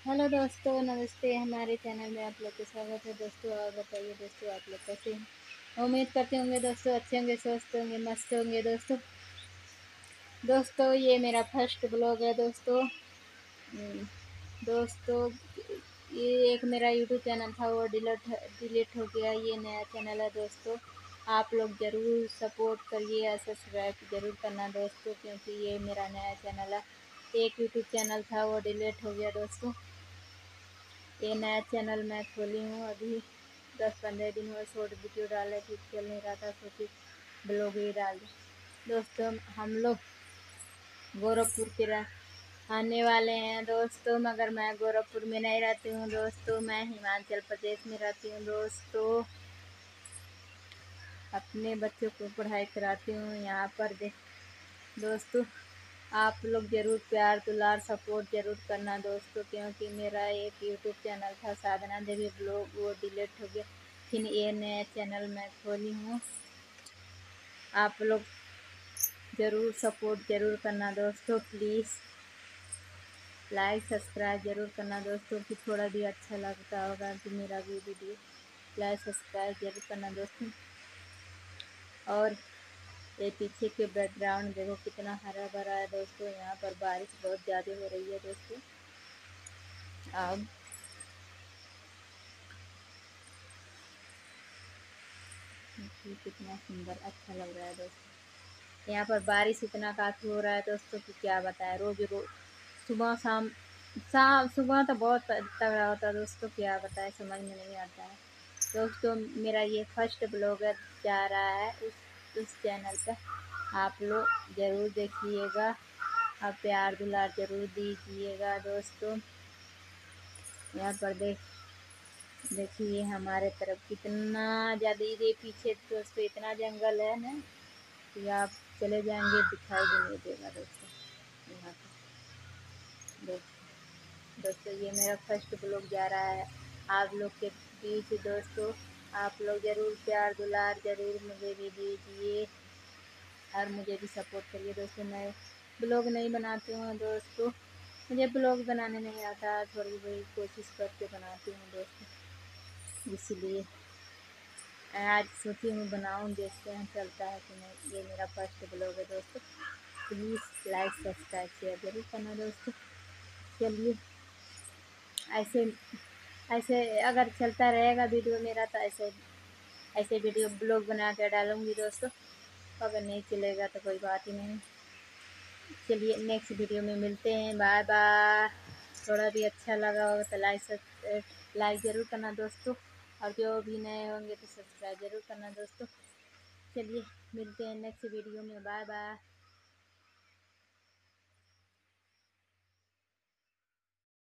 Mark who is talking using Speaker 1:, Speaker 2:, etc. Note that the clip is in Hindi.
Speaker 1: हेलो दोस्तों, नमस्ते। हमारे चैनल में आप लोग का स्वागत है दोस्तों। और बताइए दोस्तों, आप लोग कैसे हैं? उम्मीद करते होंगे दोस्तों अच्छे होंगे, स्वस्थ होंगे, मस्त होंगे दोस्तों। दोस्तों ये मेरा फर्स्ट ब्लॉग है दोस्तों। दोस्तों ये एक मेरा यूट्यूब चैनल था, वो डिलीट हो गया। ये नया चैनल है दोस्तों। आप लोग ज़रूर सपोर्ट करिए और सब्सक्राइब ज़रूर करना दोस्तों, क्योंकि ये मेरा नया चैनल है। एक यूट्यूब चैनल था, वो डिलीट हो गया दोस्तों। ये नया चैनल मैं खोली हूँ अभी 10-15 दिन हुए। शॉर्ट वीडियो डाले थी, चल नहीं रहा था, सोची ब्लॉग ही डाल दूँ। दोस्तों हम लोग गोरखपुर के आने वाले हैं दोस्तों, मगर मैं गोरखपुर में नहीं रहती हूँ दोस्तों, मैं हिमाचल प्रदेश में रहती हूँ दोस्तों। अपने बच्चों को पढ़ाई कराती हूँ यहाँ पर। दोस्तों आप लोग ज़रूर प्यार दुलार सपोर्ट ज़रूर करना दोस्तों, क्योंकि मेरा एक यूट्यूब चैनल था साधना देवी ब्लॉग, वो डिलीट हो गया। फिर ये नया चैनल मैं खोली हूँ। आप लोग ज़रूर सपोर्ट ज़रूर करना दोस्तों, प्लीज़ लाइक सब्सक्राइब ज़रूर करना दोस्तों। कि थोड़ा भी अच्छा लगता होगा कि मेरा भी वीडियो लाइक सब्सक्राइब ज़रूर करना दोस्तों। और ये पीछे के बैकग्राउंड देखो कितना हरा भरा है दोस्तों। यहाँ पर बारिश बहुत ज़्यादा हो रही है दोस्तों। अब देखिए कितना सुंदर अच्छा लग रहा है दोस्तों। यहाँ पर बारिश इतना काफ़ी हो रहा है दोस्तों कि क्या बताएं। रोज रोज सुबह शाम सुबह तो बहुत तगड़ा होता है दोस्तों, क्या बताएं, समझ में नहीं आता है दोस्तों। मेरा ये फर्स्ट ब्लॉगर जा रहा है उस चैनल पर। आप लोग ज़रूर देखिएगा और प्यार दुलार ज़रूर दीजिएगा दोस्तों। यहाँ पर देखिए हमारे तरफ कितना ज़्यादा, ये पीछे दोस्तों इतना जंगल है ना कि आप चले जाएंगे दिखाई भी नहीं देगा दोस्तों यहाँ पर। दोस्तों ये मेरा फर्स्ट ब्लॉग जा रहा है आप लोग के बीच दोस्तों। आप लोग ज़रूर प्यार दुलार ज़रूर मुझे भी दीजिए और मुझे भी सपोर्ट करिए दोस्तों। मैं ब्लॉग नहीं बनाती हूँ दोस्तों, मुझे ब्लॉग बनाने नहीं आता, थोड़ी बड़ी कोशिश करके बनाती हूँ दोस्तों। इसलिए आज सोची हूँ बनाऊँ, देखते हैं चलता है कि नहीं। ये मेरा फर्स्ट ब्लॉग है दोस्तों, प्लीज़ लाइक सब्सक्राइब शेयर जरूर करना दोस्तों। चलिए ऐसे ऐसे अगर चलता रहेगा वीडियो मेरा तो ऐसे ऐसे वीडियो ब्लॉग बना कर डालूँगी दोस्तों। अगर नहीं चलेगा तो कोई बात ही नहीं। चलिए नेक्स्ट वीडियो में मिलते हैं, बाय बाय। थोड़ा भी अच्छा लगा होगा तो लाइक ज़रूर करना दोस्तों, और जो भी नए होंगे तो सब्सक्राइब ज़रूर करना दोस्तों। चलिए मिलते हैं नेक्स्ट वीडियो में, बाय बाय।